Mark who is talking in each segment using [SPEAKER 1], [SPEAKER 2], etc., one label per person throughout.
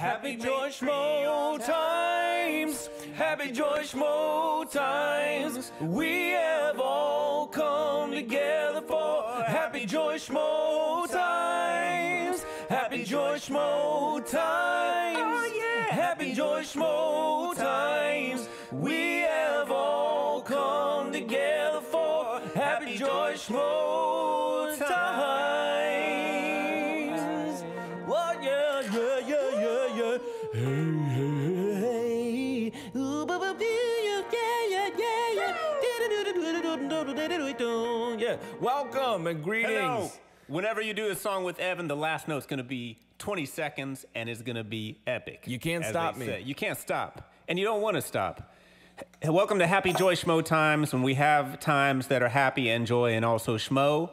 [SPEAKER 1] Happy Joy Schmo times. Happy Joy Schmo times. We have all come together for Happy Joy Schmo times. Happy Joy Schmo times. Oh, yeah. Happy Joy Schmo times. We have all come together for Happy Joy Schmo times. Oh, yeah, yeah, yeah, yeah, yeah. Hey, hey, hey. Ooh, ba, ba, boo, yeah, yeah, yeah, yeah. Yeah. Welcome and greetings.
[SPEAKER 2] Hello. Whenever you do a song with Evan, the last note's going to be 20 seconds, and it's going to be epic.
[SPEAKER 1] You can't stop me.
[SPEAKER 2] You can't stop, and you don't want to stop. Welcome to Happy Joy Schmo times, when we have times that are happy and joy and also schmo.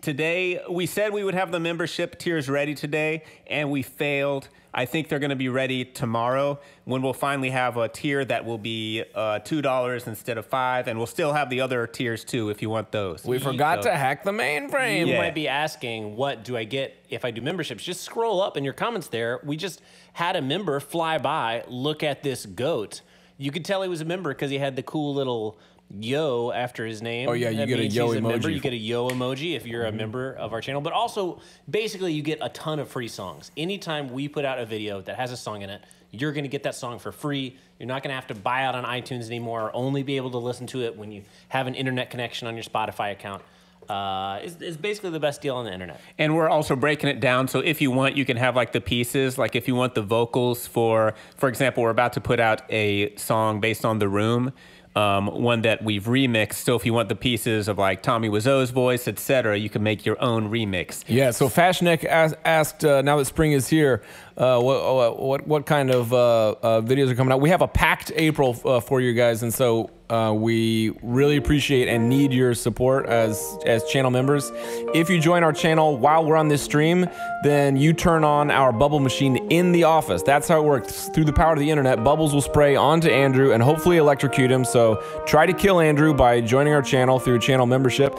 [SPEAKER 2] Today, we said we would have the membership tiers ready today, and we failed. I think they're going to be ready tomorrow when we'll finally have a tier that will be $2 instead of $5, and we'll still have the other tiers too if you want those.
[SPEAKER 1] We forgot to hack the mainframe.
[SPEAKER 3] You might be asking, what do I get if I do memberships? Just scroll up in your comments there. We just had a member fly by, look at this goat. You could tell he was a member because he had the cool little yo after his name.
[SPEAKER 1] Oh yeah, you get a yo emoji.
[SPEAKER 3] You get a yo emoji if you're a member of our channel. But also, basically, you get a ton of free songs. Anytime we put out a video that has a song in it, you're going to get that song for free. You're not going to have to buy out on iTunes anymore, or only be able to listen to it when you have an internet connection on your Spotify account. It's basically the best deal on the internet.
[SPEAKER 2] And we're also breaking it down, so if you want, you can have like the pieces, like if you want the vocals for example, we're about to put out a song based on The Room, one that we've remixed. So if you want the pieces of like Tommy Wiseau's voice, etc., you can make your own remix.
[SPEAKER 1] Yeah. So Fashneck asked, now that spring is here, what kind of videos are coming out? We have a packed April for you guys, and so we really appreciate and need your support as channel members. If you join our channel while we're on this stream, then you turn on our bubble machine in the office. That's how it works. Through the power of the internet, bubbles will spray onto Andrew and hopefully electrocute him. So try to kill Andrew by joining our channel through channel membership.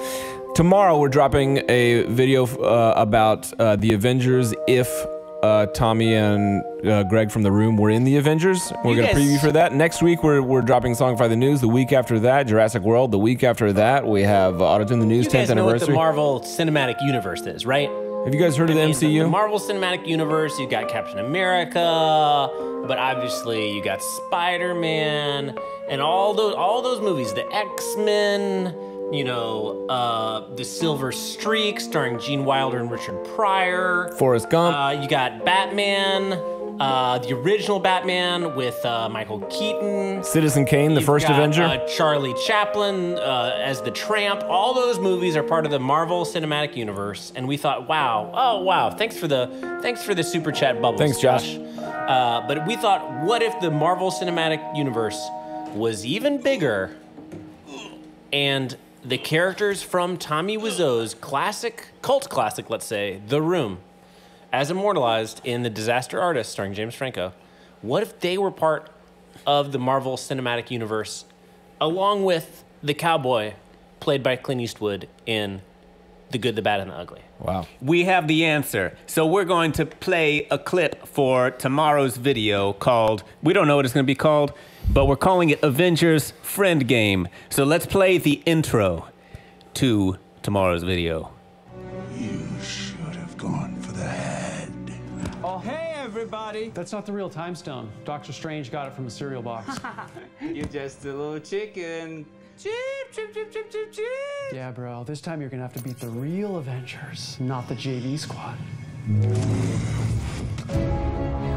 [SPEAKER 1] Tomorrow we're dropping a video about the Avengers if Tommy and Greg from The Room were in the Avengers. We're going to preview for that. Next week, we're dropping Songify the News. The week after that, Jurassic World. The week after that, we have Auto-Tune the News 10th anniversary. You guys know what the
[SPEAKER 3] Marvel Cinematic Universe is, right?
[SPEAKER 1] Have you guys heard of the MCU?
[SPEAKER 3] The Marvel Cinematic Universe, you got Captain America, but obviously you got Spider-Man, and all those movies, the X-Men, you know, the Silver Streak starring Gene Wilder and Richard Pryor.
[SPEAKER 1] Forrest Gump.
[SPEAKER 3] You got Batman, the original Batman with Michael Keaton.
[SPEAKER 1] Citizen Kane, the first Avenger.
[SPEAKER 3] Charlie Chaplin as the Tramp. All those movies are part of the Marvel Cinematic Universe, and we thought, wow, oh wow, thanks for the super chat bubbles.
[SPEAKER 1] Thanks, Josh.
[SPEAKER 3] But we thought, what if the Marvel Cinematic Universe was even bigger, and the characters from Tommy Wiseau's cult classic, let's say, The Room, as immortalized in The Disaster Artist starring James Franco, what if they were part of the Marvel Cinematic Universe along with the cowboy played by Clint Eastwood in The Good, the Bad, and the Ugly?
[SPEAKER 1] Wow.
[SPEAKER 2] We have the answer. So we're going to play a clip for tomorrow's video called, we don't know what it's going to be called, but we're calling it Avengers Friend Game. So let's play the intro to tomorrow's video.
[SPEAKER 4] You should have gone for the head.
[SPEAKER 5] Oh, hey, everybody. That's not the real time stone. Doctor Strange got it from a cereal box.
[SPEAKER 6] You're just a little chicken. Chip, chip, chip, chip, chip, chip.
[SPEAKER 5] Yeah, bro. This time you're gonna have to beat the real Avengers, not the JV squad.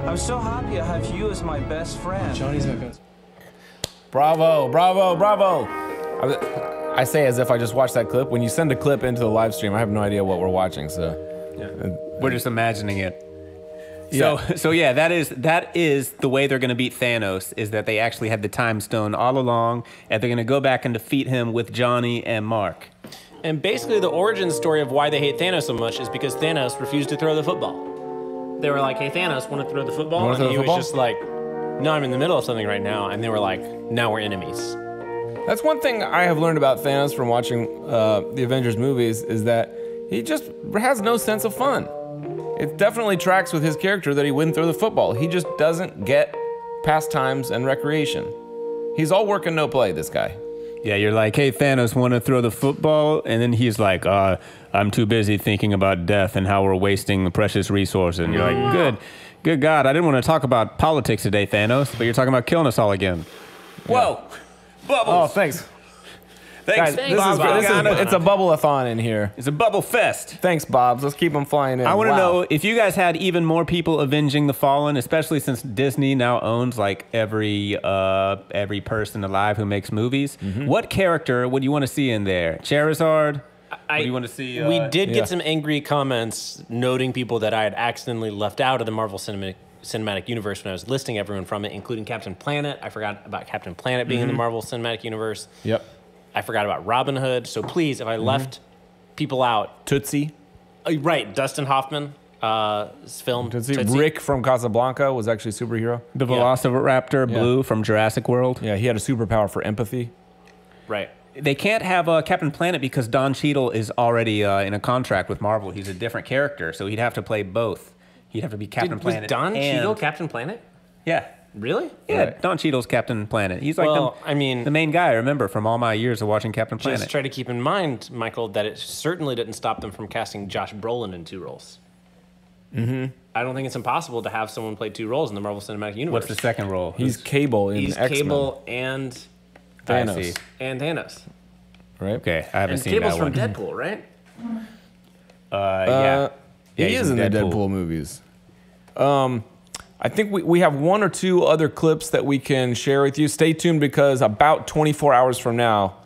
[SPEAKER 6] I'm so happy I have you as my best friend.
[SPEAKER 5] Johnny's my best.
[SPEAKER 1] Bravo, bravo, bravo. I say as if I just watched that clip. When you send a clip into the live stream, I have no idea what we're watching, so.
[SPEAKER 2] Yeah. We're just imagining it.
[SPEAKER 1] Yeah.
[SPEAKER 2] So yeah, that is the way they're going to beat Thanos, is that they actually had the time stone all along, and they're going to go back and defeat him with Johnny and Mark.
[SPEAKER 3] And basically the origin story of why they hate Thanos so much is because Thanos refused to throw the football. They were like, hey, Thanos, want to throw the football? And he was just like, no, I'm in the middle of something right now. And they were like, now we're enemies.
[SPEAKER 1] That's one thing I have learned about Thanos from watching the Avengers movies, is that he just has no sense of fun. it definitely tracks with his character that he wouldn't throw the football. He just doesn't get pastimes and recreation. He's all work and no play, this guy.
[SPEAKER 2] Yeah, you're like, hey, Thanos, want to throw the football? And then he's like, I'm too busy thinking about death and how we're wasting the precious resources. And you're like, good God, I didn't want to talk about politics today, Thanos, but you're talking about killing us all again. Whoa, Bubbles.
[SPEAKER 1] Oh, thanks.
[SPEAKER 2] Thanks,
[SPEAKER 1] Guys,
[SPEAKER 2] Bob.
[SPEAKER 1] it's a bubble-a-thon in here.
[SPEAKER 2] It's a bubble fest.
[SPEAKER 1] Thanks, Bobs. Let's keep them flying in.
[SPEAKER 2] I want to know if you guys had even more people avenging the fallen, especially since Disney now owns like every person alive who makes movies. What character would you want to see in there? Charizard? What do you want to see?
[SPEAKER 3] We did get some angry comments noting people that I had accidentally left out of the Marvel Cinematic Universe when I was listing everyone from it, including Captain Planet. I forgot about Captain Planet being in the Marvel Cinematic Universe.
[SPEAKER 1] Yep.
[SPEAKER 3] I forgot about Robin Hood. So please, if I left people out,
[SPEAKER 1] Tootsie.
[SPEAKER 3] Right, Dustin Hoffman, his film.
[SPEAKER 1] Tootsie.
[SPEAKER 3] Tootsie.
[SPEAKER 1] Rick from Casablanca was actually a superhero.
[SPEAKER 2] The Velociraptor Blue from Jurassic World.
[SPEAKER 1] Yeah, he had a superpower for empathy.
[SPEAKER 3] Right.
[SPEAKER 2] They can't have Captain Planet because Don Cheadle is already in a contract with Marvel. He's a different character, so he'd have to play both. He'd have to be Captain Planet.
[SPEAKER 3] Was Don
[SPEAKER 2] and...
[SPEAKER 3] Cheadle Captain Planet?
[SPEAKER 2] Yeah.
[SPEAKER 3] Really?
[SPEAKER 2] Yeah,
[SPEAKER 1] Right.
[SPEAKER 2] Don Cheadle's Captain Planet. He's like
[SPEAKER 3] I mean,
[SPEAKER 2] the main guy, I remember, from all my years of watching Captain Planet.
[SPEAKER 3] just try to keep in mind, Michael, that it certainly didn't stop them from casting Josh Brolin in 2 roles. I don't think it's impossible to have someone play 2 roles in the Marvel Cinematic Universe.
[SPEAKER 2] What's the second role?
[SPEAKER 1] He's Cable in
[SPEAKER 3] He's
[SPEAKER 1] X-Men.
[SPEAKER 3] Cable and
[SPEAKER 1] Thanos.
[SPEAKER 3] Thanos.
[SPEAKER 1] Right?
[SPEAKER 2] Okay, I haven't
[SPEAKER 3] And
[SPEAKER 2] seen
[SPEAKER 3] Cable's
[SPEAKER 2] that
[SPEAKER 3] from
[SPEAKER 2] one.
[SPEAKER 3] Deadpool, right?
[SPEAKER 2] Yeah.
[SPEAKER 1] He
[SPEAKER 2] he's
[SPEAKER 1] is in the Deadpool movies. I think we have 1 or 2 other clips that we can share with you. Stay tuned because about 24 hours from now,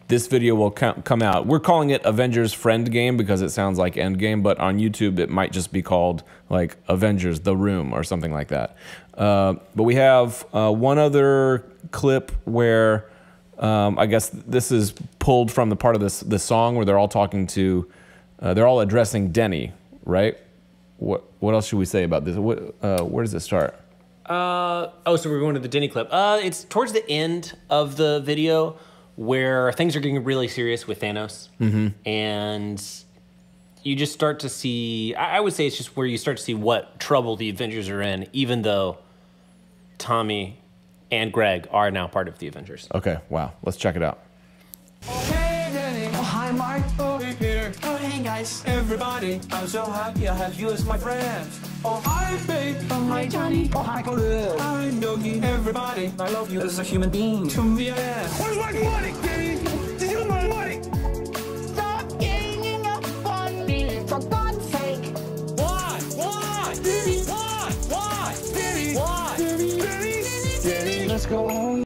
[SPEAKER 1] this video will come out. We're calling it Avengers Friend Game because it sounds like Endgame, but on YouTube it might just be called like Avengers The Room or something like that. But we have 1 other clip where I guess this is pulled from the part of this song where they're all talking to, they're all addressing Denny, right? What else should we say about this? Where does it start?
[SPEAKER 3] So we're going to the Denny clip. It's towards the end of the video where things are getting really serious with Thanos. And you just start to see, I would say it's just where you start to see what trouble the Avengers are in, even though Tommy and Greg are now part of the Avengers.
[SPEAKER 1] Okay, wow. Let's check it out.
[SPEAKER 7] Hey, Danny. Oh, hi, Mark. Oh, hey, Peter. Oh, hey, guys. Everybody, I'm so happy I have you as my friend. Oh, hi, babe. Oh, hi, Johnny. Oh, hi, Cole. Hi, Yogi. Everybody, I love you as a human being. To the end. Where's my money, Danny? Did you my money?
[SPEAKER 8] Stop ganging up on me, for God's sake.
[SPEAKER 7] Why? Why? Danny, why? Why? Danny, why? Danny, let's go home.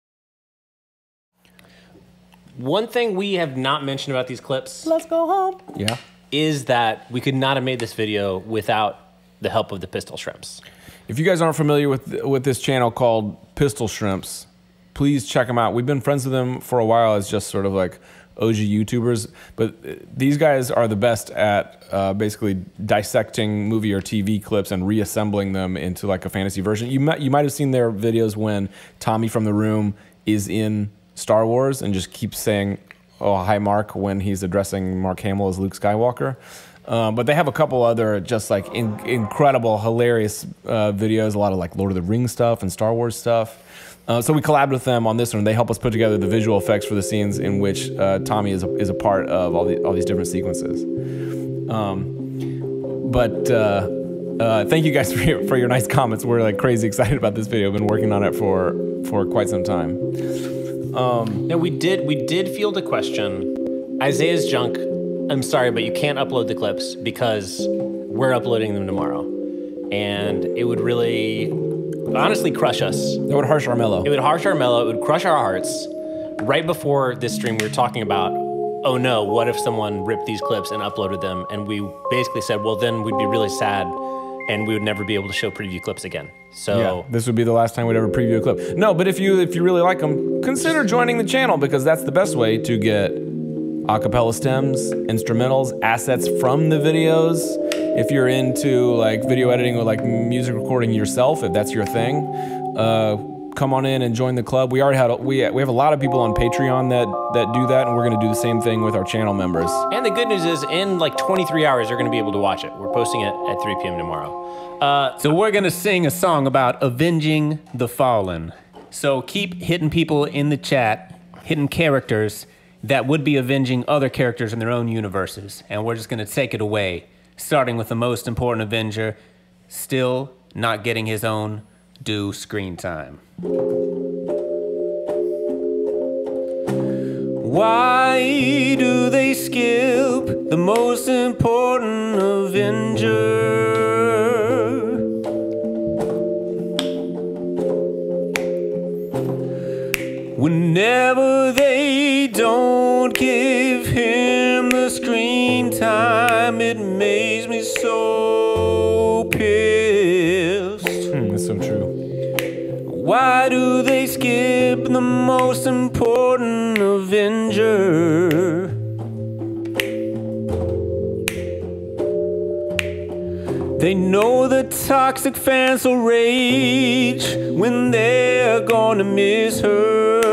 [SPEAKER 3] One thing we have not mentioned about these clips
[SPEAKER 1] Let's go home. Yeah.
[SPEAKER 3] is that we could not have made this video without the help of the Pistol Shrimps.
[SPEAKER 1] If you guys aren't familiar with this channel called Pistol Shrimps, please check them out. We've been friends with them for a while as just sort of like OG YouTubers, but these guys are the best at basically dissecting movie or TV clips and reassembling them into like a fantasy version. You might have seen their videos when Tommy from The Room is in Star Wars and just keeps saying, "Oh, hi, Mark," when he's addressing Mark Hamill as Luke Skywalker. But they have a couple other just like incredible, hilarious videos, a lot of like Lord of the Rings stuff and Star Wars stuff. So we collabed with them on this one. They help us put together the visual effects for the scenes in which Tommy is a part of all these different sequences. Thank you guys for your nice comments. We're like crazy excited about this video. We've been working on it for quite some time.
[SPEAKER 3] Now we did field a question. Isaiah's junk. I'm sorry, but you can't upload the clips because we're uploading them tomorrow, and it would really, honestly, crush us.
[SPEAKER 1] It would harsh our mellow.
[SPEAKER 3] It would harsh our mellow. It would crush our hearts. Right before this stream, we were talking about, oh no, what if someone ripped these clips and uploaded them? And we basically said, well, then we'd be really sad, and we would never be able to show preview clips again. So
[SPEAKER 1] yeah, this would be the last time we'd ever preview a clip. No, but if you really like them, consider joining the channel because that's the best way to get acapella stems, instrumentals, assets from the videos. If you're into like video editing or like music recording yourself, if that's your thing, come on in and join the club. We already had we have a lot of people on Patreon that do that, and we're going to do the same thing with our channel members.
[SPEAKER 3] And the good news is, in like 23 hours, you're going to be able to watch it. We're posting it at 3 p.m. tomorrow.
[SPEAKER 2] So we're going to sing a song about avenging the fallen. So keep hitting people in the chat, hitting characters that would be avenging other characters in their own universes. And we're just going to take it away, starting with the most important Avenger, still not getting his own due screen time. Why do they skip the most important Avenger? Whenever they don't give him the screen time, it makes me so pissed.
[SPEAKER 1] That's so true.
[SPEAKER 2] Why do they skip the most important Avenger? They know the toxic fans will rage when they're gonna miss her.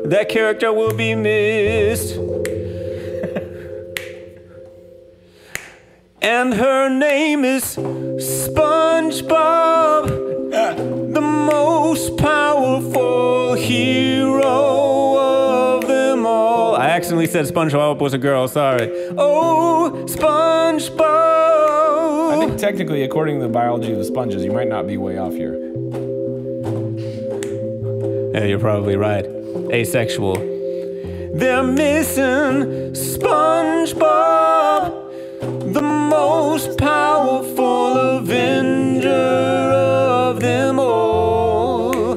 [SPEAKER 2] That character will be missed. And her name is SpongeBob, the most powerful hero of them all. I accidentally said SpongeBob was a girl, sorry. Oh, SpongeBob.
[SPEAKER 1] I think technically, according to the biology of the sponges, you might not be way off here.
[SPEAKER 2] Yeah, you're probably right. Asexual. They're missing SpongeBob, the most powerful Avenger of them all.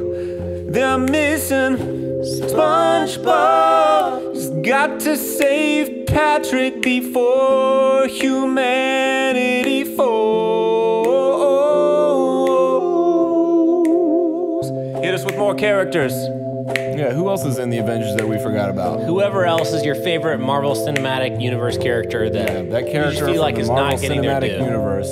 [SPEAKER 2] They're missing SpongeBob. He's got to save Patrick before humanity falls. Hit us with more characters.
[SPEAKER 1] Yeah, who else is in the Avengers that we forgot about?
[SPEAKER 3] Whoever else is your favorite Marvel Cinematic Universe character that,
[SPEAKER 1] that
[SPEAKER 3] you
[SPEAKER 1] character
[SPEAKER 3] just feel like
[SPEAKER 1] from
[SPEAKER 3] is
[SPEAKER 1] the Marvel
[SPEAKER 3] not getting their
[SPEAKER 1] Cinematic
[SPEAKER 3] due.
[SPEAKER 1] Universe.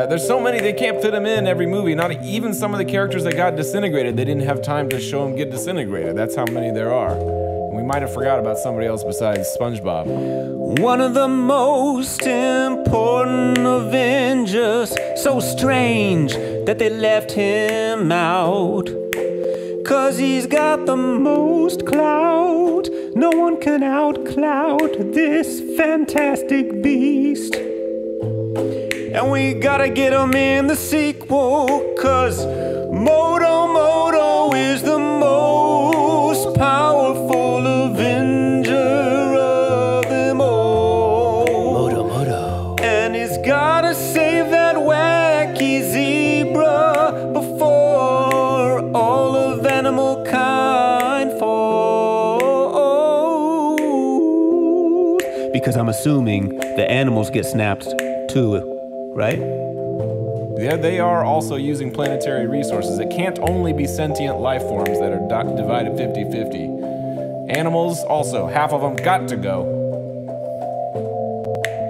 [SPEAKER 1] There's so many, they can't fit them in every movie. Not even some of the characters that got disintegrated, they didn't have time to show them get disintegrated. That's how many there are. We might have forgot about somebody else besides SpongeBob.
[SPEAKER 2] One of the most important Avengers. So strange that they left him out. 'Cause he's got the most clout. No one can outcloud this fantastic beast. And we gotta get him in the sequel, 'cause Moto is the most powerful Avenger of them all.
[SPEAKER 3] Moto.
[SPEAKER 2] And he's gotta save that wacky zebra before all of animal kind falls. Because I'm assuming the animals get snapped too, right?
[SPEAKER 1] Yeah, they are also using planetary resources. It can't only be sentient life forms that are divided 50-50. Animals also, half of them got to go.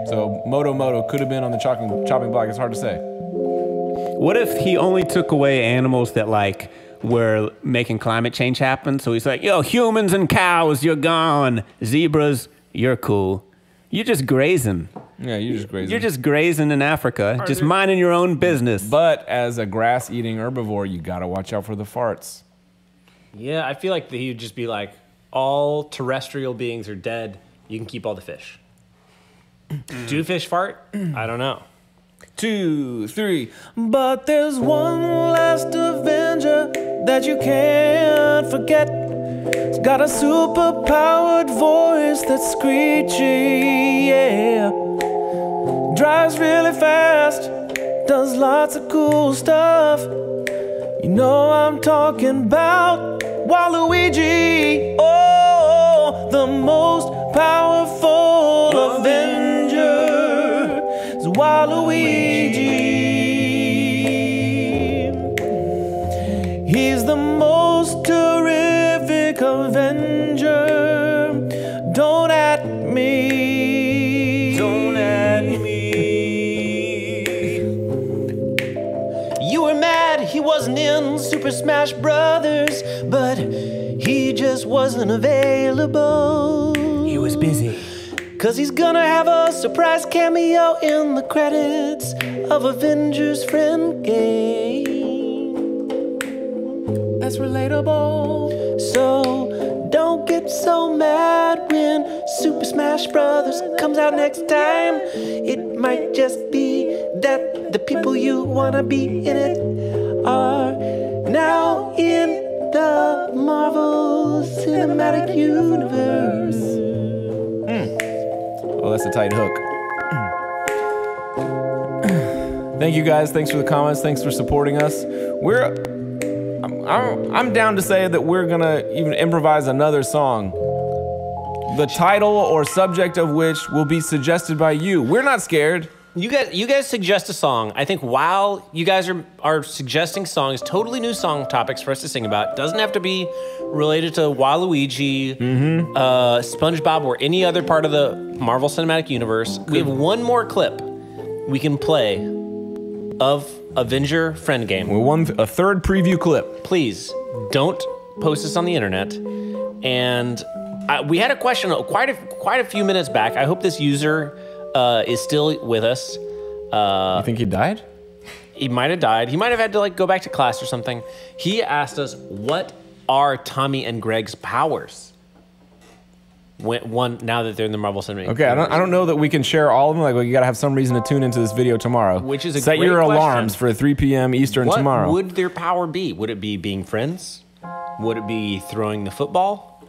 [SPEAKER 1] So Moto could have been on the chopping block. It's hard to say.
[SPEAKER 2] What if he only took away animals that like were making climate change happen? So he's like, yo, humans and cows, you're gone. Zebras, you're cool. You're just grazing.
[SPEAKER 1] Yeah, you're just grazing.
[SPEAKER 2] You're just grazing in Africa, just minding your own business.
[SPEAKER 1] But as a grass-eating herbivore, you gotta watch out for the farts.
[SPEAKER 3] Yeah, I feel like that he would just be like, all terrestrial beings are dead. You can keep all the fish. Do fish fart? I don't know.
[SPEAKER 1] 2, 3. But there's one last Avenger that you can't forget. He's got a super-powered voice that's screechy, yeah. Drives really fast, does lots of cool stuff. You know I'm talking about Waluigi. Oh, the most powerful Avenger is Waluigi. He's the most terrific Avenger. Don't at me. Don't at me.
[SPEAKER 3] You were mad he wasn't in Super Super Smash Brothers, but he just wasn't available.
[SPEAKER 2] He was busy.
[SPEAKER 3] 'Cause he's gonna have a surprise cameo in the credits of Avengers Friend Game. That's relatable. So don't get so mad when Super Smash Brothers comes out next time. It might just be that the people you wanna be in it are now in the Marvel Cinematic Universe.
[SPEAKER 1] Oh, that's a tight hook. Thank you guys. Thanks for the comments. Thanks for supporting us. I'm down to say that we're gonna even improvise another song. The title or subject of which will be suggested by you. We're not scared.
[SPEAKER 3] You guys suggest a song. I think while you guys are suggesting songs, totally new song topics for us to sing about. Doesn't have to be related to Waluigi, SpongeBob, or any other part of the Marvel Cinematic Universe. We have one more clip we can play of Avenger Friend Game.
[SPEAKER 1] A third preview clip.
[SPEAKER 3] Please don't post this on the internet. And we had a question quite a few minutes back. I hope this user is still with us.
[SPEAKER 1] You think he died?
[SPEAKER 3] He might have died. He might have had to go back to class or something. He asked us, what are Tommy and Greg's powers? Now that they're in the Marvel Cinematic
[SPEAKER 1] Okay, I don't know that we can share all of them. You gotta have some reason to tune into this video tomorrow.
[SPEAKER 3] Which is a
[SPEAKER 1] Set
[SPEAKER 3] great
[SPEAKER 1] your
[SPEAKER 3] question.
[SPEAKER 1] alarms for 3 p.m. Eastern tomorrow.
[SPEAKER 3] What would their power be? Would it be being friends? Would it be throwing the football?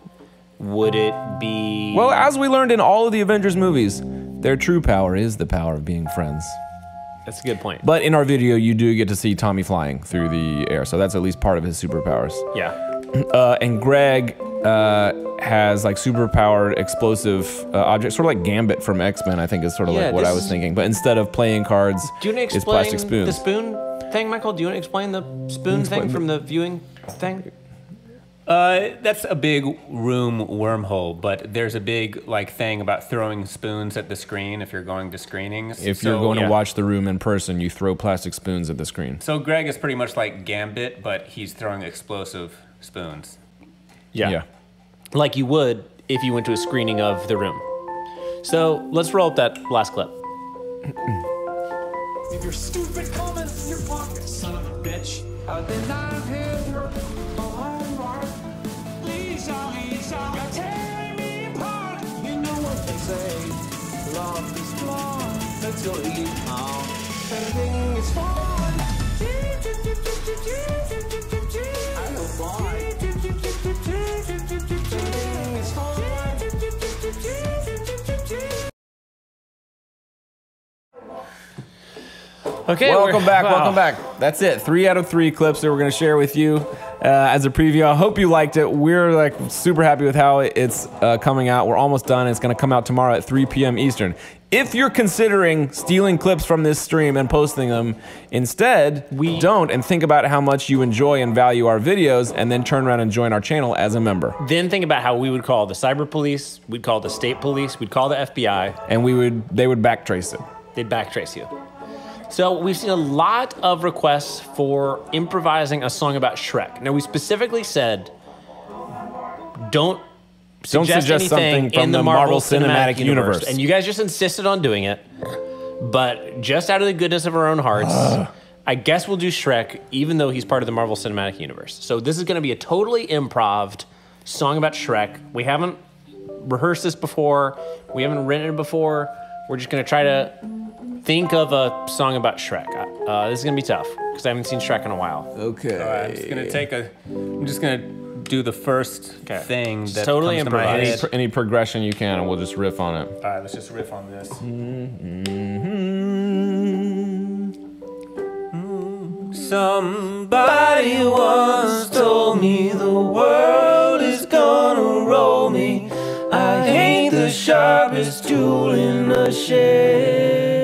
[SPEAKER 3] Would it be...
[SPEAKER 1] Well, as we learned in all of the Avengers movies, their true power is the power of being friends.
[SPEAKER 3] That's a good point.
[SPEAKER 1] But in our video, you do get to see Tommy flying through the air, so that's at least part of his superpowers.
[SPEAKER 3] Yeah.
[SPEAKER 1] And Greg has superpowered explosive objects, sort of like Gambit from X-Men, I think is sort of what I was thinking. But instead of playing cards,
[SPEAKER 3] do you want to
[SPEAKER 1] it's plastic spoons.
[SPEAKER 3] The spoon thing, Michael? Do you want to explain the spoon thing from the viewing thing?
[SPEAKER 2] That's a big room wormhole, but there's a big thing about throwing spoons at the screen if you're going to screenings.
[SPEAKER 1] If you're going to watch The Room in person, you throw plastic spoons at the screen.
[SPEAKER 2] So Greg is pretty much like Gambit, but he's throwing explosive spoons.
[SPEAKER 3] Yeah. Like you would if you went to a screening of The Room. So let's roll up that last clip.
[SPEAKER 7] Leave your stupid comments in your pocket, son of a bitch. I've been out here working my whole life. Lisa, you're tearing me apart. You know what they say, love is blind until you found. Everything is fine. I know why. Everything is fine.
[SPEAKER 3] Okay,
[SPEAKER 1] welcome back. That's it. 3 out of 3 clips that we're going to share with you as a preview. I hope you liked it. We're super happy with how it's coming out. We're almost done. It's going to come out tomorrow at 3 p.m. Eastern. If you're considering stealing clips from this stream and posting them, instead, don't, and think about how much you enjoy and value our videos, and then turn around and join our channel as a member.
[SPEAKER 3] Then think about how we would call the cyber police, we'd call the state police, we'd call the FBI.
[SPEAKER 1] And they would backtrace it.
[SPEAKER 3] They'd backtrace you. So we've seen a lot of requests for improvising a song about Shrek. Now we specifically said, don't suggest anything from the Marvel Cinematic Universe. And you guys just insisted on doing it. But just out of the goodness of our own hearts, I guess we'll do Shrek, even though he's part of the Marvel Cinematic Universe. So this is going to be a totally improv song about Shrek. We haven't rehearsed this before. We haven't written it before. We're just going to try to think of a song about Shrek. This is going to be tough, because I haven't seen Shrek in a while.
[SPEAKER 1] Okay.
[SPEAKER 2] I'm just going to do the first thing that
[SPEAKER 3] totally
[SPEAKER 2] comes to my head.
[SPEAKER 1] Any progression you can, and we'll just riff on it.
[SPEAKER 2] All right, let's just riff on this. Somebody once told me the world is gonna roll me. I ain't the sharpest tool in the shed.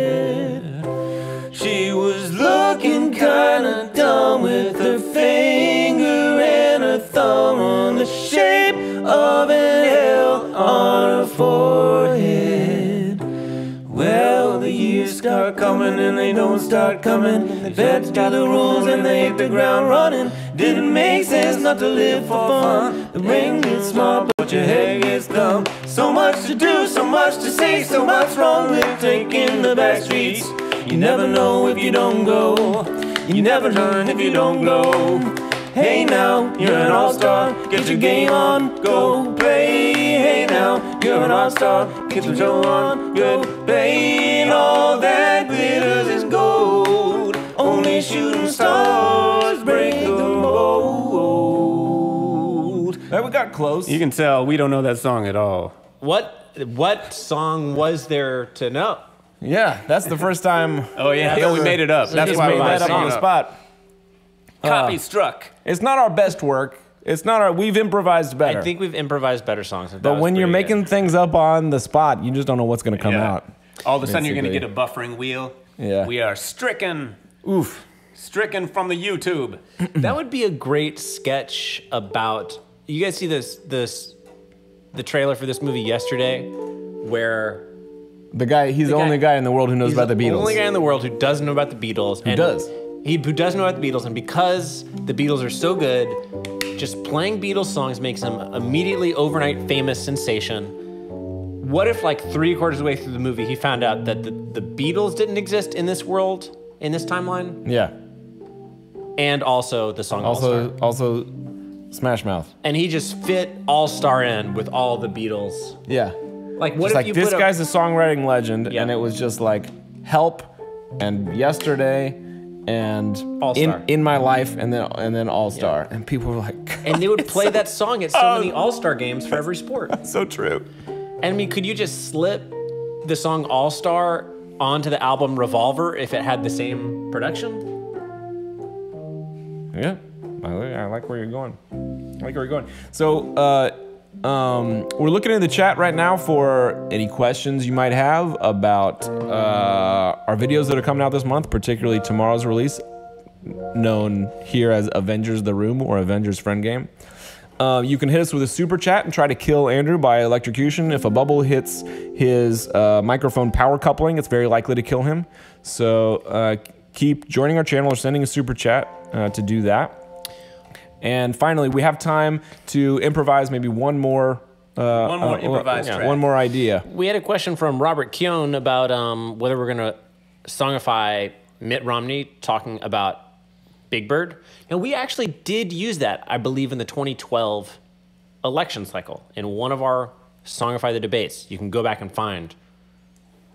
[SPEAKER 2] She was looking kinda dumb with her finger and her thumb on the shape of an L on her forehead. Well, the years start start coming and they don't start coming. They fed to the rules and they hit the ground running. Didn't make sense not to live for fun. The ring gets small, but your head gets dumb. So much to do, so much to say, so much wrong with taking the back streets. You never know if you don't go. You never learn if you don't go. Hey now, you're an all-star, get your game on, go play. Hey now, you're an all-star, get your show on, go play. And all that glitters is gold. Only shooting stars break the mold.
[SPEAKER 1] Hey, we got close.
[SPEAKER 2] You can tell we don't know that song at all.
[SPEAKER 3] What song was there to know?
[SPEAKER 1] Yeah, that's the first time.
[SPEAKER 2] Oh yeah, we made it up. That's
[SPEAKER 1] Just
[SPEAKER 2] why
[SPEAKER 1] made
[SPEAKER 2] we
[SPEAKER 1] that up on the spot.
[SPEAKER 2] Copy struck.
[SPEAKER 1] It's not our best work. It's not our. We've improvised better.
[SPEAKER 3] I think we've improvised better songs.
[SPEAKER 1] But when you're making things up on the spot, you just don't know what's going to come out.
[SPEAKER 2] All of a sudden, you're going to get a buffering wheel.
[SPEAKER 1] Yeah.
[SPEAKER 2] We are stricken.
[SPEAKER 1] Oof.
[SPEAKER 2] Stricken from the YouTube.
[SPEAKER 3] That would be a great sketch about. You guys see the trailer for this movie yesterday, where
[SPEAKER 1] the guy, he's the only guy in the world who knows about the Beatles.
[SPEAKER 3] The only guy in the world who doesn't know about the Beatles.
[SPEAKER 1] Who does?
[SPEAKER 3] Who does know about the Beatles, and because the Beatles are so good, just playing Beatles songs makes them immediately overnight famous sensation. What if, like, 3/4 of the way through the movie, he found out that the Beatles didn't exist in this world, in this timeline?
[SPEAKER 1] Yeah.
[SPEAKER 3] And also the song All-Star.
[SPEAKER 1] Also Smash Mouth.
[SPEAKER 3] And he just fit All-Star in with all the Beatles.
[SPEAKER 1] Yeah.
[SPEAKER 3] Like, what
[SPEAKER 1] just
[SPEAKER 3] if
[SPEAKER 1] like
[SPEAKER 3] you
[SPEAKER 1] this
[SPEAKER 3] put
[SPEAKER 1] guy's a songwriting legend,
[SPEAKER 3] Yeah.
[SPEAKER 1] and it was just like Help and Yesterday and
[SPEAKER 3] All-Star.
[SPEAKER 1] in my life, and then All Star, and people were like,
[SPEAKER 3] and they would play that song at so many All-Star games for every sport.
[SPEAKER 1] so true.
[SPEAKER 3] And I mean, could you just slip the song All-Star onto the album Revolver if it had the same production?
[SPEAKER 1] Yeah, I like where you're going. So, we're looking in the chat right now for any questions you might have about our videos that are coming out this month, particularly tomorrow's release, known here as Avengers The Room or Avengers Friend Game. You can hit us with a super chat and try to kill Andrew by electrocution. If a bubble hits his microphone power coupling, it's very likely to kill him. So keep joining our channel or sending a super chat to do that. And finally, we have time to improvise maybe one more
[SPEAKER 2] improvised track.
[SPEAKER 1] One more idea.
[SPEAKER 3] We had a question from Robert Keown about whether we're going to songify Mitt Romney talking about Big Bird. And we actually did use that, I believe, in the 2012 election cycle in one of our Songify the Debates. You can go back and find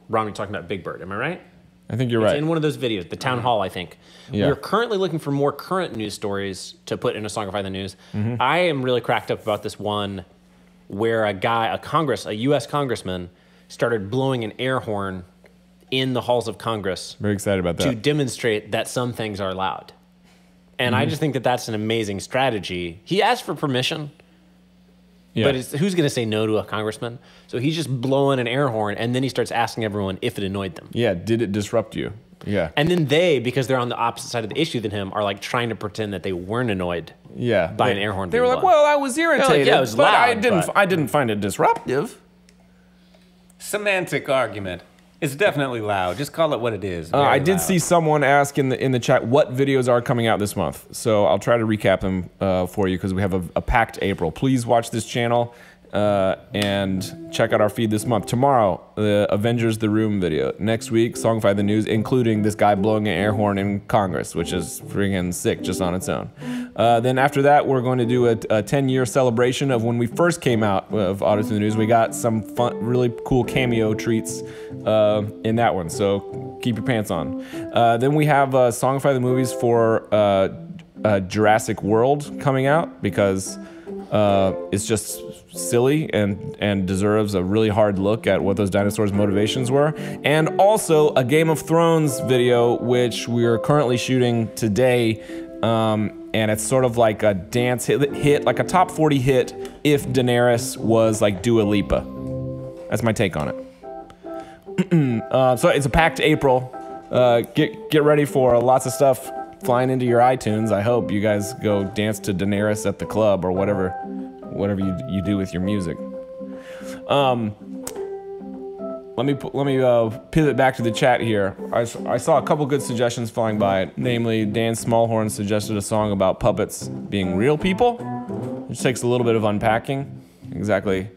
[SPEAKER 3] Romney talking about Big Bird. Am I right?
[SPEAKER 1] I think you're
[SPEAKER 3] It's
[SPEAKER 1] right.
[SPEAKER 3] in one of those videos, the town hall, I think.
[SPEAKER 1] Yeah.
[SPEAKER 3] We're currently looking for more current news stories to put in a Songify the News. I am really cracked up about this one where a U.S. congressman, started blowing an air horn in the halls of Congress.
[SPEAKER 1] Very excited about that.
[SPEAKER 3] To demonstrate that some things are allowed. And I just think that that's an amazing strategy. He asked for permission, but who's going to say no to a congressman? So he's just blowing an air horn, and then he starts asking everyone if it annoyed them.
[SPEAKER 1] Yeah, did it disrupt you? Yeah.
[SPEAKER 3] And then they, because they're on the opposite side of the issue than him, are like trying to pretend that they weren't annoyed by an air horn.
[SPEAKER 1] They were like,
[SPEAKER 3] blown.
[SPEAKER 1] well, I was irritated,
[SPEAKER 3] yeah, it was
[SPEAKER 1] but
[SPEAKER 3] loud,
[SPEAKER 1] I didn't find it disruptive.
[SPEAKER 2] Semantic argument. It's definitely loud. Just call it what it is.
[SPEAKER 1] I did
[SPEAKER 2] loud.
[SPEAKER 1] see someone ask in the chat what videos are coming out this month. So I'll try to recap them for you because we have a packed April. Please watch this channel and check out our feed this month. Tomorrow, the Avengers The Room video. Next week, Songify the News, including this guy blowing an air horn in Congress, which is friggin' sick just on its own. Then after that, we're going to do a 10-year celebration of when we first came out of Auto to the News. We got some fun, really cool cameo treats in that one, so keep your pants on. Then we have Songify the Movies for Jurassic World coming out because it's just silly and deserves a really hard look at what those dinosaurs' motivations were. And also a Game of Thrones video, which we are currently shooting today. And it's sort of like a dance hit, like a top 40 hit if Daenerys was like Dua Lipa. That's my take on it. So it's a packed April. Get ready for lots of stuff flying into your iTunes. I hope you guys go dance to Daenerys at the club or whatever you do with your music. let me pivot back to the chat here. I saw a couple good suggestions flying by. Namely, Dan Smallhorn suggested a song about puppets being real people, which takes a little bit of unpacking exactly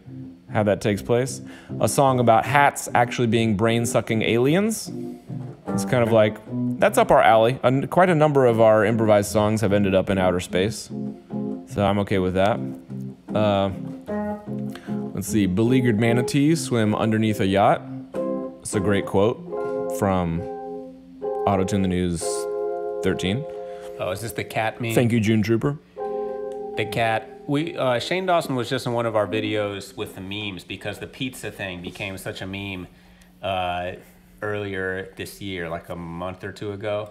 [SPEAKER 1] how that takes place. A song about hats actually being brain-sucking aliens. It's kind of like, that's up our alley. Quite a number of our improvised songs have ended up in outer space, so I'm okay with that. Let's see, beleaguered manatees swim underneath a yacht. It's a great quote from Autotune the News 13.
[SPEAKER 2] Oh, is this the cat meme?
[SPEAKER 1] Thank you, June Trooper.
[SPEAKER 2] The cat. Shane Dawson was just in one of our videos with the memes because the pizza thing became such a meme earlier this year, like a month or two ago,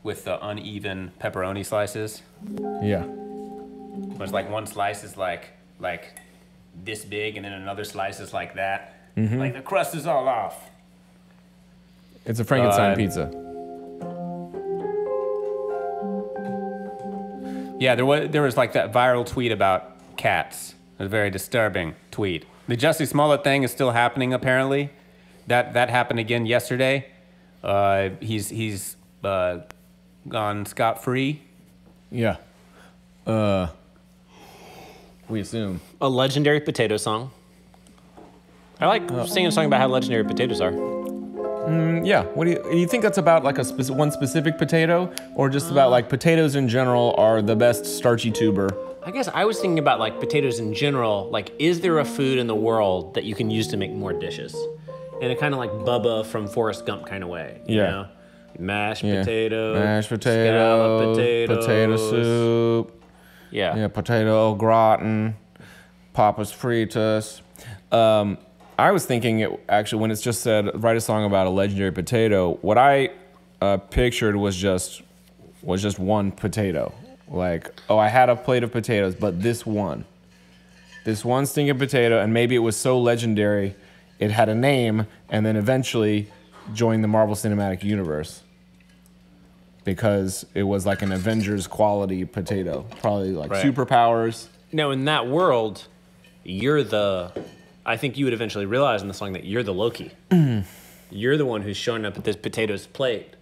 [SPEAKER 2] with the uneven pepperoni slices.
[SPEAKER 1] Yeah.
[SPEAKER 2] It was like one slice is like this big, and then another slice is like that. Like the crust is all off.
[SPEAKER 1] It's a Frankenstein pizza.
[SPEAKER 2] Yeah, there was like that viral tweet about cats. It was a very disturbing tweet. The Jussie Smollett thing is still happening apparently. That happened again yesterday. He's gone scot-free.
[SPEAKER 1] Yeah. We assume.
[SPEAKER 3] A legendary potato song. I like singing a song about how legendary potatoes are.
[SPEAKER 1] Yeah. What do you think that's about? Like one specific potato, or just about like potatoes in general are the best starchy tuber?
[SPEAKER 3] I guess I was thinking about like potatoes in general. Like, is there a food in the world that you can use to make more dishes? In a kind of like Bubba from Forrest Gump kind of way. You know? Mashed potatoes.
[SPEAKER 1] Mashed potatoes. Potato soup.
[SPEAKER 3] Yeah.
[SPEAKER 1] Yeah, potato au gratin, papas fritas. I was thinking, actually, when it's just said, write a song about a legendary potato, what I pictured was just one potato. Like, oh, I had a plate of potatoes, but this one stinking potato, and maybe it was so legendary, it had a name, and then eventually joined the Marvel Cinematic Universe. Because it was like an Avengers quality potato. Probably like superpowers.
[SPEAKER 3] Now, in that world, I think you would eventually realize in the song that you're the Loki. You're the one who's showing up at this potatoes plate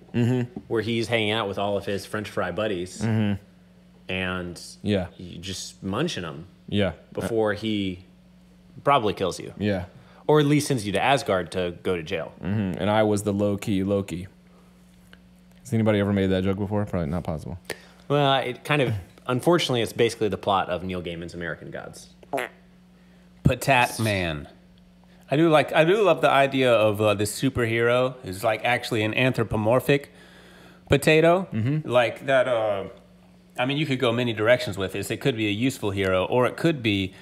[SPEAKER 3] where he's hanging out with all of his French fry buddies. And you just munching them before he probably kills you.
[SPEAKER 1] Yeah.
[SPEAKER 3] Or at least sends you to Asgard to go to jail.
[SPEAKER 1] And I was the low-key Loki. Has anybody ever made that joke before? Probably not possible.
[SPEAKER 3] Well, it kind of, unfortunately, it's basically the plot of Neil Gaiman's American Gods.
[SPEAKER 2] Patat Man. I do love the idea of this superhero is like actually an anthropomorphic potato. Like that, I mean, you could go many directions with this. It could be a useful hero, or it could be,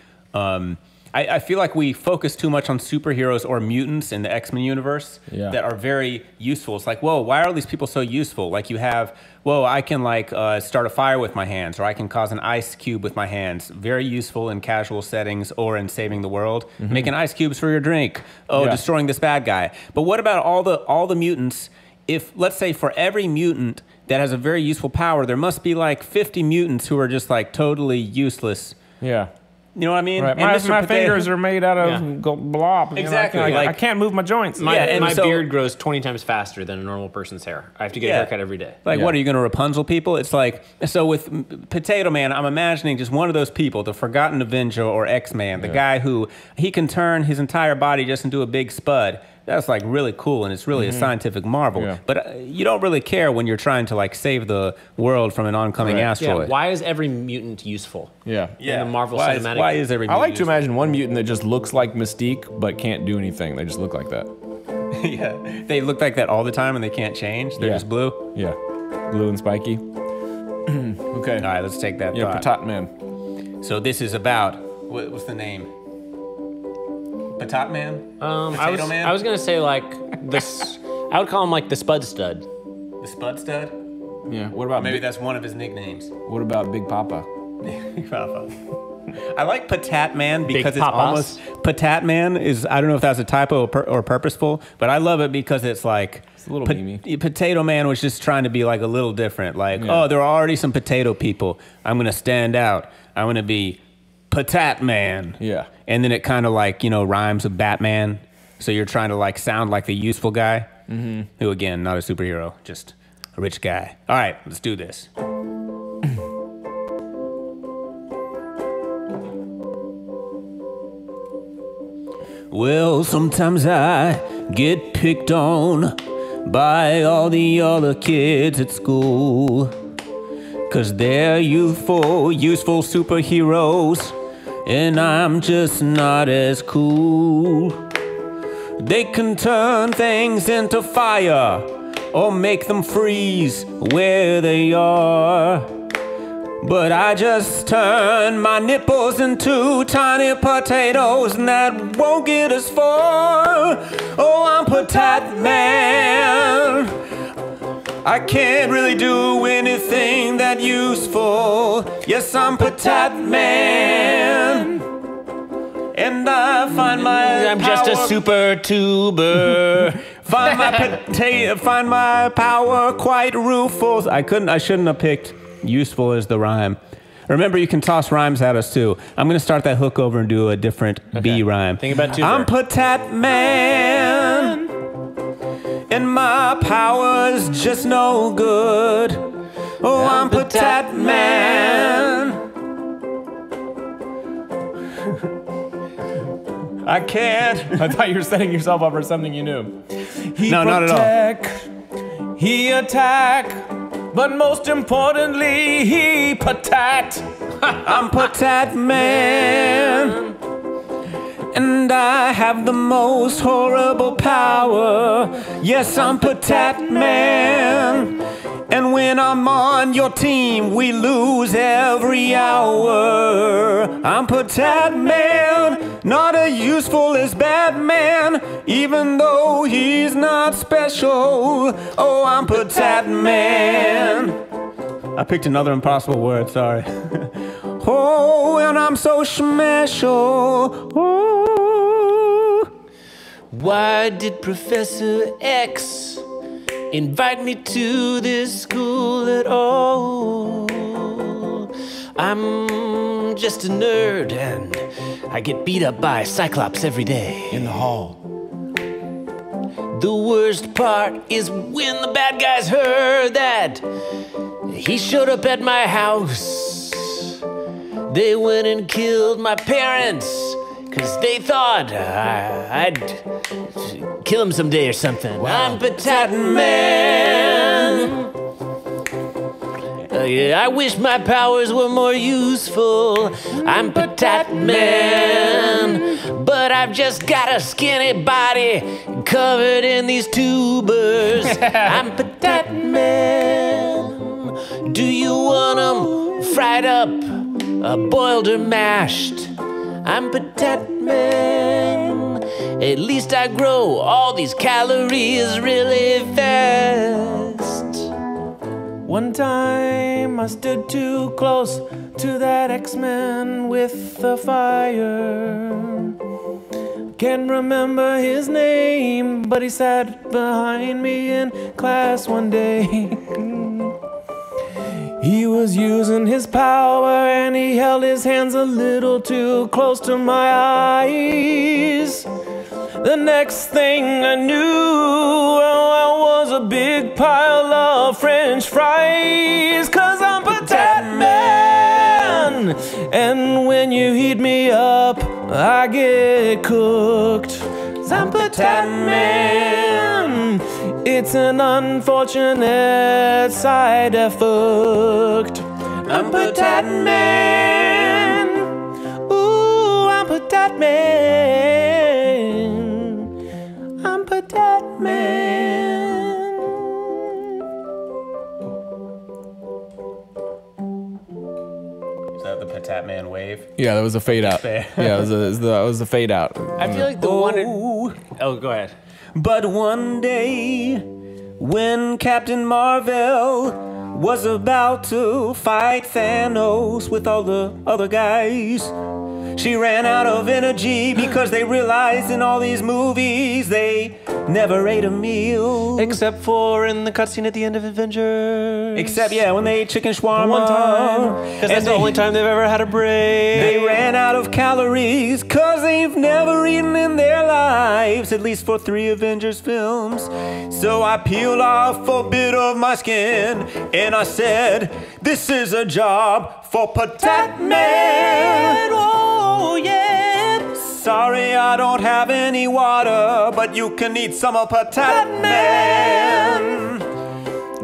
[SPEAKER 2] I feel like we focus too much on superheroes or mutants in the X-Men universe that are very useful. It's like, whoa, why are these people so useful? Like you have, whoa, I can like start a fire with my hands, or I can cause an ice cube with my hands. Very useful in casual settings or in saving the world. Making ice cubes for your drink. Oh, destroying this bad guy. But what about all the mutants? If, let's say, for every mutant that has a very useful power, there must be like 50 mutants who are just like totally useless.
[SPEAKER 1] Yeah.
[SPEAKER 2] You know what I mean?
[SPEAKER 1] Right. My fingers are made out of blob.
[SPEAKER 2] Exactly.
[SPEAKER 1] You know, I can't move my joints.
[SPEAKER 3] My beard grows 20 times faster than a normal person's hair. I have to get a haircut every day.
[SPEAKER 2] Like, what, are you going to Rapunzel people? It's like, so with Potato Man, I'm imagining just one of those people, the Forgotten Avenger or X-Man, the guy who, he can turn his entire body just into a big spud. That's like really cool, and it's really a scientific marvel. Yeah. But you don't really care when you're trying to like save the world from an oncoming asteroid.
[SPEAKER 3] Yeah. Why is every mutant useful? In the Marvel Cinematic.
[SPEAKER 2] Why is every mutant
[SPEAKER 1] I like to
[SPEAKER 2] useful?
[SPEAKER 1] imagine one mutant that just looks like Mystique but can't do anything. They just look like that.
[SPEAKER 2] They look like that all the time and they can't change. They're just blue.
[SPEAKER 1] Yeah, blue and spiky. Okay.
[SPEAKER 2] All right, let's take that.
[SPEAKER 1] Yeah, Patat Man.
[SPEAKER 2] So this is about what's the name? Patat Man?
[SPEAKER 3] I was gonna say like this. I would call him like the Spud Stud.
[SPEAKER 2] The Spud Stud?
[SPEAKER 1] Yeah. What about
[SPEAKER 2] maybe that's one of his nicknames?
[SPEAKER 1] What about Big Papa?
[SPEAKER 2] Big Papa. I like Patat Man because it's almost Patat Man is. I don't know if that's a typo or purposeful, but I love it because it's like
[SPEAKER 1] it's a little memey.
[SPEAKER 2] Potato Man was just trying to be like a little different. Like, oh, there are already some potato people. I'm gonna stand out. I'm gonna be Patat Man.
[SPEAKER 1] Yeah.
[SPEAKER 2] And then it kind of like, rhymes with Batman. So you're trying to like sound like the useful guy, who again, not a superhero, just a rich guy. All right, let's do this. Well, sometimes I get picked on by all the other kids at school, 'cause they're useful superheroes, and I'm just not as cool. They can turn things into fire or make them freeze where they are. But I just turn my nipples into tiny potatoes, and that won't get us far. Oh, I'm Potat Man. I can't really do anything that useful. Yes, I'm Potat Man. And I find my
[SPEAKER 3] I'm just a super tuber.
[SPEAKER 2] find my power quite rueful. I shouldn't have picked useful as the rhyme. Remember, you can toss rhymes at us too. I'm gonna start that hook over and do a different B rhyme.
[SPEAKER 3] Think about tuber.
[SPEAKER 2] I'm Potat Man, and my power's just no good. Oh, I'm Potat Man. I can't.
[SPEAKER 1] I thought you were setting yourself up for something you knew.
[SPEAKER 2] No, not at all.
[SPEAKER 1] He attack, but most importantly, he patat.
[SPEAKER 2] I'm Potat Man, and I have the most horrible power. Yes, I'm Potat Man, and when I'm on your team, we lose every hour. I'm Potat Man, not as useful as Batman, even though he's not special. Oh, I'm Potat Man. I picked another impossible word, sorry. Oh, and I'm so special. Oh.
[SPEAKER 3] Why did Professor X invite me to this school at all? I'm just a nerd and I get beat up by Cyclops every day.
[SPEAKER 1] In the hall.
[SPEAKER 3] The worst part is when the bad guys heard that he showed up at my house. They went and killed my parents, 'cause they thought I'd kill him someday or something. Wow. I'm Potat Man. I wish my powers were more useful. I'm Potat Man, but I've just got a skinny body covered in these tubers. I'm Potat Man. Do you want them fried up, boiled or mashed? I'm Potat Man. At least I grow all these calories really fast.
[SPEAKER 1] One time I stood too close to that X-Men with the fire. Can't remember his name, but he sat behind me in class one day. He was using his power and he held his hands a little too close to my eyes. The next thing I knew, I was a big pile of French fries. 'Cause I'm Potat Man, and when you heat me up, I get cooked. 'Cause I'm Potat Man. It's an unfortunate side effect. I'm Potat Man. Ooh, I'm Potat Man. I'm Potat Man.
[SPEAKER 2] Is that the Potat Man wave?
[SPEAKER 1] Yeah, that was a fade out.
[SPEAKER 2] Fair.
[SPEAKER 1] Yeah, that was a fade out.
[SPEAKER 3] I feel like the one. Oh, go ahead.
[SPEAKER 2] But one day, when Captain Marvel was about to fight Thanos with all the other guys, She ran out of energy because they realized in all these movies they never ate a meal.
[SPEAKER 3] Except for in the cutscene at the end of Avengers.
[SPEAKER 2] Except, yeah, when they ate chicken shawarma.
[SPEAKER 3] One time. Because that's the only time they've ever had a break.
[SPEAKER 2] They ran out of calories because they've never eaten in their lives, at least for 3 Avengers films. So I peeled off a bit of my skin and I said, this is a job for Patat Man. Oh, yeah. Sorry, I don't have any water, but you can eat some of Patat Man.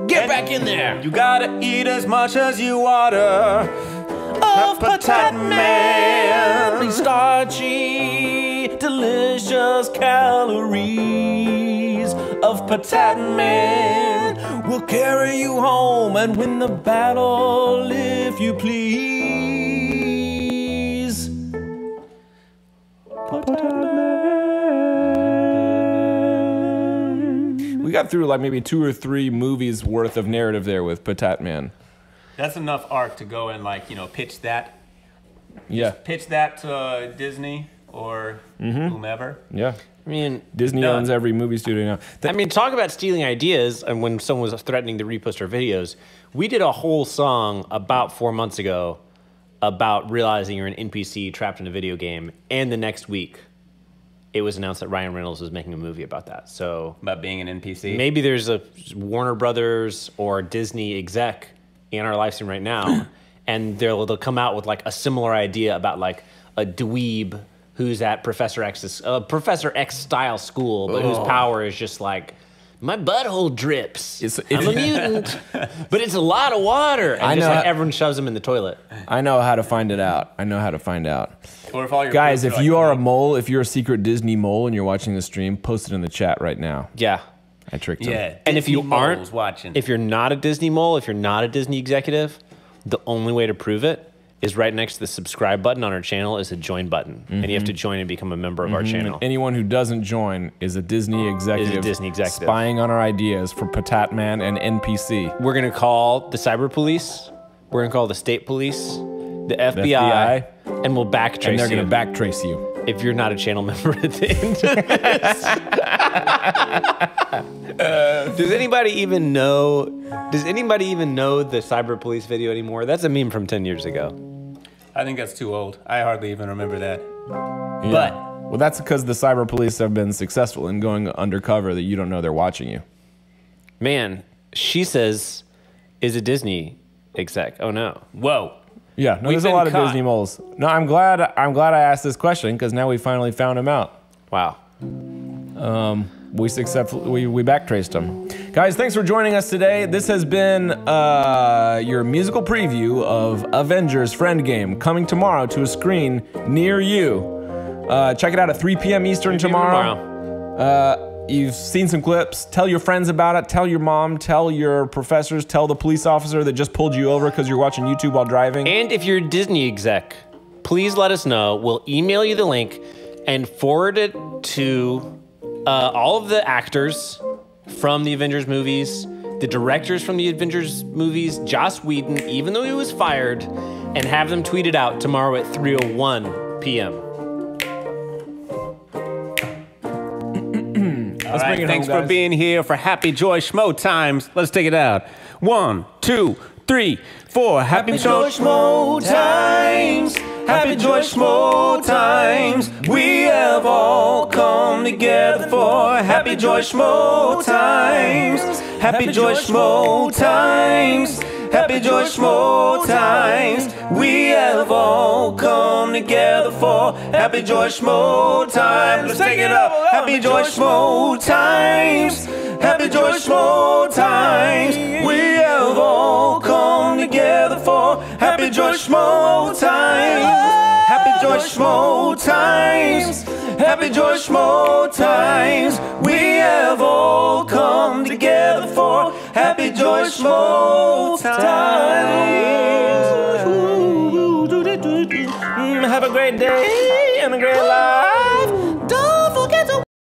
[SPEAKER 3] Get back in there.
[SPEAKER 2] You gotta eat as much as you water of Patat Man.
[SPEAKER 3] Starchy, delicious calories of Patat Man will carry you home and win the battle if you please.
[SPEAKER 1] We got through like maybe 2 or 3 movies worth of narrative there with Patat Man.
[SPEAKER 2] That's enough arc to go and, like, you know, pitch that.
[SPEAKER 1] Yeah.
[SPEAKER 2] Pitch that to Disney or whomever.
[SPEAKER 1] Yeah.
[SPEAKER 3] I mean,
[SPEAKER 1] Disney
[SPEAKER 2] Done.
[SPEAKER 1] owns every movie studio now.
[SPEAKER 3] I mean, talk about stealing ideas. And when someone was threatening to repost our videos, we did a whole song about 4 months ago about realizing you're an NPC trapped in a video game. And the next week, it was announced that Ryan Reynolds was making a movie about that. So
[SPEAKER 2] About being an NPC.
[SPEAKER 3] maybe there's a Warner Brothers or Disney exec in our live stream right now, and they'll come out with like a similar idea about like a dweeb who's at Professor X style school, but whose power is just like, my butthole drips. I'm a mutant, but it's a lot of water. And
[SPEAKER 1] I
[SPEAKER 3] just
[SPEAKER 1] know
[SPEAKER 3] like
[SPEAKER 1] how-
[SPEAKER 3] everyone shoves him in the toilet.
[SPEAKER 1] I know how to find it out. I know how to find out.
[SPEAKER 2] Or if all your
[SPEAKER 1] Guys,
[SPEAKER 2] friends
[SPEAKER 1] if
[SPEAKER 2] are
[SPEAKER 1] you
[SPEAKER 2] like,
[SPEAKER 1] are a mole, if you're a secret Disney mole and you're watching the stream, post it in the chat right now.
[SPEAKER 3] Yeah.
[SPEAKER 1] I tricked him.
[SPEAKER 2] yeah,
[SPEAKER 3] And if you
[SPEAKER 2] Disney
[SPEAKER 3] aren't
[SPEAKER 2] moles watching,
[SPEAKER 3] if you're not a Disney mole, if you're not a Disney executive, the only way to prove it is right next to the subscribe button on our channel is a join button. And you have to join and become a member of our channel.
[SPEAKER 1] Anyone who doesn't join is a Disney executive,
[SPEAKER 3] Disney executive.
[SPEAKER 1] spying on our ideas for Patat Man and NPC.
[SPEAKER 3] We're going to call the cyber police. We're going to call the state police, the FBI, and we'll backtrace
[SPEAKER 1] And they're
[SPEAKER 3] you
[SPEAKER 1] going to backtrace you.
[SPEAKER 3] if you're not a channel member at the end of this. Does anybody even know the cyber police video anymore? That's a meme from 10 years ago.
[SPEAKER 2] I think that's too old. I hardly even remember that.
[SPEAKER 1] Yeah.
[SPEAKER 2] But
[SPEAKER 1] Well, that's because the cyber police have been successful in going undercover that you don't know they're watching you.
[SPEAKER 3] Man, she says is a Disney exec. Oh no.
[SPEAKER 2] whoa,
[SPEAKER 1] Yeah, no,
[SPEAKER 2] We've
[SPEAKER 1] there's a
[SPEAKER 2] been
[SPEAKER 1] lot of
[SPEAKER 2] caught.
[SPEAKER 1] Disney moles. No, I'm glad I asked this question because now we finally found him out.
[SPEAKER 3] Wow.
[SPEAKER 1] We backtraced them. Guys, thanks for joining us today. This has been your musical preview of Avengers Friend Game, coming tomorrow to a screen near you. Check it out at 3 p.m. Eastern tomorrow. You've seen some clips. Tell your friends about it. Tell your mom. Tell your professors. Tell the police officer that just pulled you over because you're watching YouTube while driving.
[SPEAKER 3] And if you're a Disney exec, please let us know. We'll email you the link and forward it to all of the actors from the Avengers movies, the directors from the Avengers movies, Joss Whedon, even though he was fired, and have them tweet it out tomorrow at 3:01 p.m.
[SPEAKER 2] All right, thanks for being here for Happy Joy Schmo Times. Let's take it out. 1, 2, 3, 4. Happy Joy Schmo Times. Happy Joy Schmo Times. We have all come together for Happy Joy Schmo Times. Happy Joy Schmo Times. Happy Joy Schmo Times. We have all come together for Happy Joy Schmo Times. Let's take it up. Happy Joy Schmo Times. Happy Joy Schmo Times. We have all come together for Happy Joy Schmo Times. Happy Joy Schmo Times. Happy Joy Schmo Times. We have all come together for Happy Joy Schmo Times. Have a great day and a great life.